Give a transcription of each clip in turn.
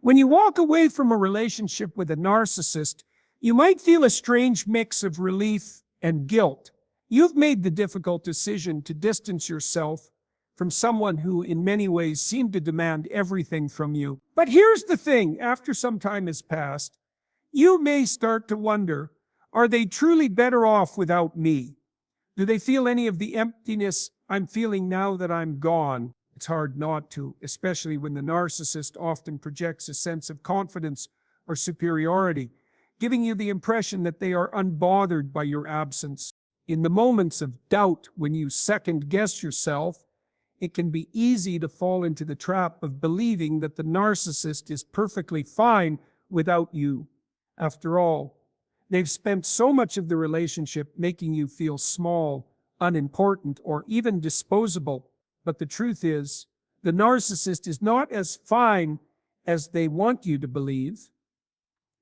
When you walk away from a relationship with a narcissist, you might feel a strange mix of relief and guilt. You've made the difficult decision to distance yourself from someone who in many ways seemed to demand everything from you. But here's the thing, after some time has passed, you may start to wonder, are they truly better off without me? Do they feel any of the emptiness I'm feeling now that I'm gone? It's hard not to, especially when the narcissist often projects a sense of confidence or superiority, giving you the impression that they are unbothered by your absence. In the moments of doubt, when you second-guess yourself, it can be easy to fall into the trap of believing that the narcissist is perfectly fine without you. After all, they've spent so much of the relationship making you feel small, unimportant, or even disposable. But the truth is, the narcissist is not as fine as they want you to believe.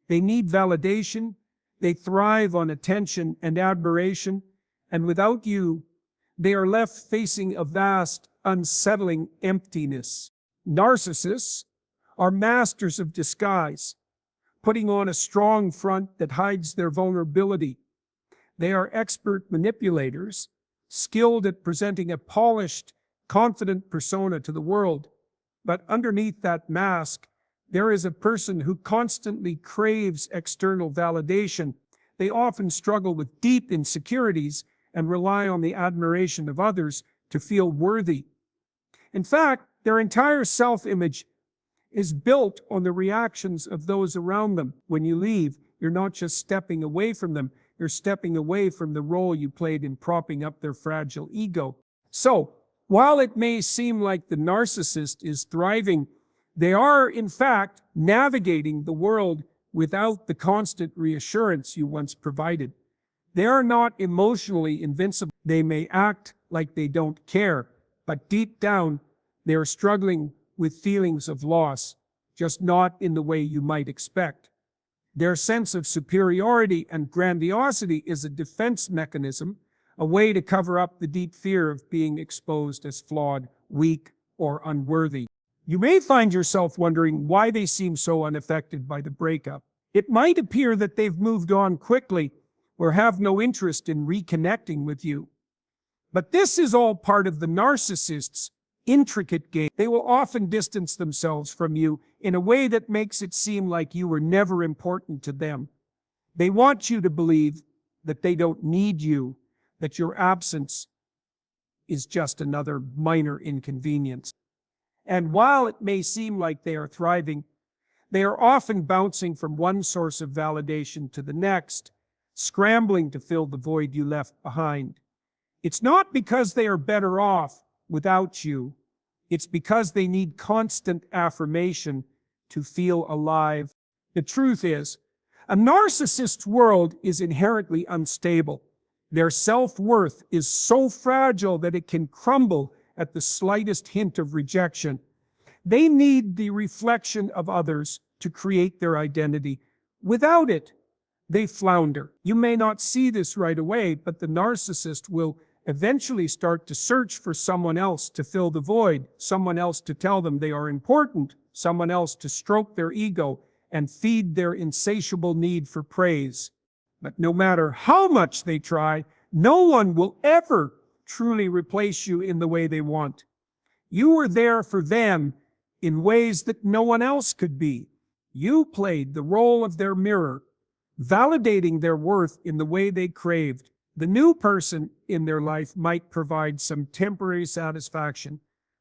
They need validation, they thrive on attention and admiration, and without you, they are left facing a vast, unsettling emptiness. Narcissists are masters of disguise, putting on a strong front that hides their vulnerability. They are expert manipulators, skilled at presenting a polished, confident persona to the world. But underneath that mask, there is a person who constantly craves external validation. They often struggle with deep insecurities and rely on the admiration of others to feel worthy. In fact, their entire self-image is built on the reactions of those around them. When you leave, you're not just stepping away from them, you're stepping away from the role you played in propping up their fragile ego. So, while it may seem like the narcissist is thriving, they are, in fact, navigating the world without the constant reassurance you once provided. They are not emotionally invincible. They may act like they don't care, but deep down, they are struggling with feelings of loss, just not in the way you might expect. Their sense of superiority and grandiosity is a defense mechanism, a way to cover up the deep fear of being exposed as flawed, weak, or unworthy. You may find yourself wondering why they seem so unaffected by the breakup. It might appear that they've moved on quickly or have no interest in reconnecting with you. But this is all part of the narcissist's intricate game. They will often distance themselves from you in a way that makes it seem like you were never important to them. They want you to believe that they don't need you, that your absence is just another minor inconvenience. And while it may seem like they are thriving, they are often bouncing from one source of validation to the next, scrambling to fill the void you left behind. It's not because they are better off without you. It's because they need constant affirmation to feel alive. The truth is, a narcissist's world is inherently unstable. Their self-worth is so fragile that it can crumble at the slightest hint of rejection. They need the reflection of others to create their identity. Without it, they flounder. You may not see this right away, but the narcissist will eventually start to search for someone else to fill the void, someone else to tell them they are important, someone else to stroke their ego and feed their insatiable need for praise. But no matter how much they try, no one will ever truly replace you in the way they want. You were there for them in ways that no one else could be. You played the role of their mirror, validating their worth in the way they craved. The new person in their life might provide some temporary satisfaction,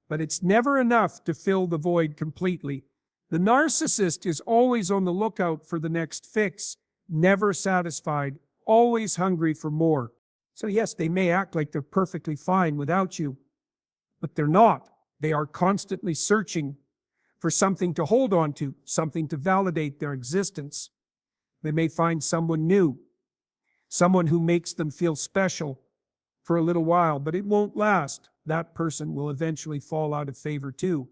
but it's never enough to fill the void completely. The narcissist is always on the lookout for the next fix, never satisfied, always hungry for more. So yes, they may act like they're perfectly fine without you, but they're not. They are constantly searching for something to hold on to, something to validate their existence. They may find someone new, someone who makes them feel special for a little while, but it won't last. That person will eventually fall out of favor too.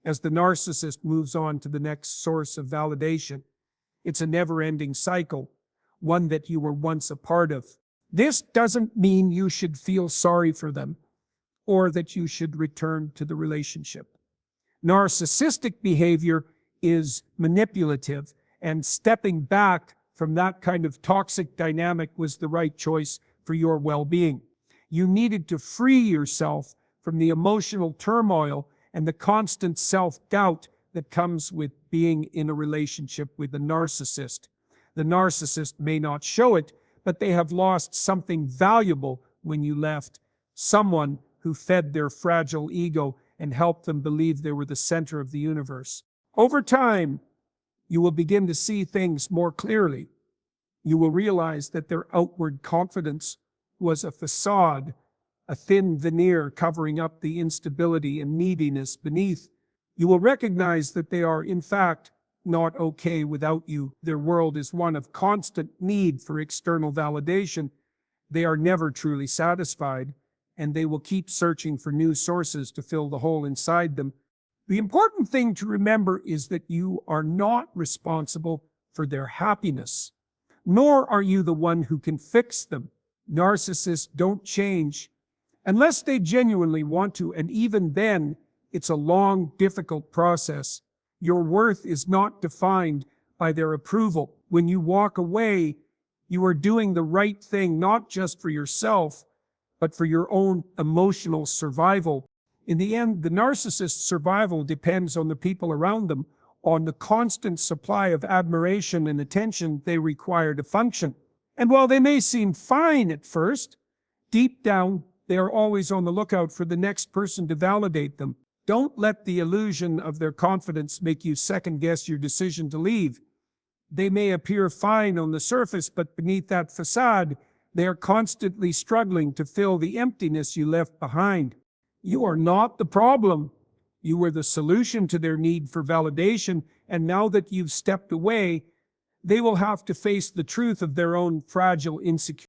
As the narcissist moves on to the next source of validation, it's a never-ending cycle, one that you were once a part of. This doesn't mean you should feel sorry for them or that you should return to the relationship. Narcissistic behavior is manipulative, and stepping back from that kind of toxic dynamic was the right choice for your well-being. You needed to free yourself from the emotional turmoil and the constant self-doubt that comes with being in a relationship with a narcissist. The narcissist may not show it, but they have lost something valuable when you left, someone who fed their fragile ego and helped them believe they were the center of the universe. Over time, you will begin to see things more clearly. You will realize that their outward confidence was a facade, a thin veneer covering up the instability and neediness beneath. You will recognize that they are, in fact, not okay without you. Their world is one of constant need for external validation. They are never truly satisfied, and they will keep searching for new sources to fill the hole inside them. The important thing to remember is that you are not responsible for their happiness, nor are you the one who can fix them. Narcissists don't change unless they genuinely want to, and even then, it's a long, difficult process. Your worth is not defined by their approval. When you walk away, you are doing the right thing, not just for yourself, but for your own emotional survival. In the end, the narcissist's survival depends on the people around them, on the constant supply of admiration and attention they require to function. And while they may seem fine at first, deep down, they are always on the lookout for the next person to validate them. Don't let the illusion of their confidence make you second-guess your decision to leave. They may appear fine on the surface, but beneath that facade, they are constantly struggling to fill the emptiness you left behind. You are not the problem. You were the solution to their need for validation, and now that you've stepped away, they will have to face the truth of their own fragile insecurity.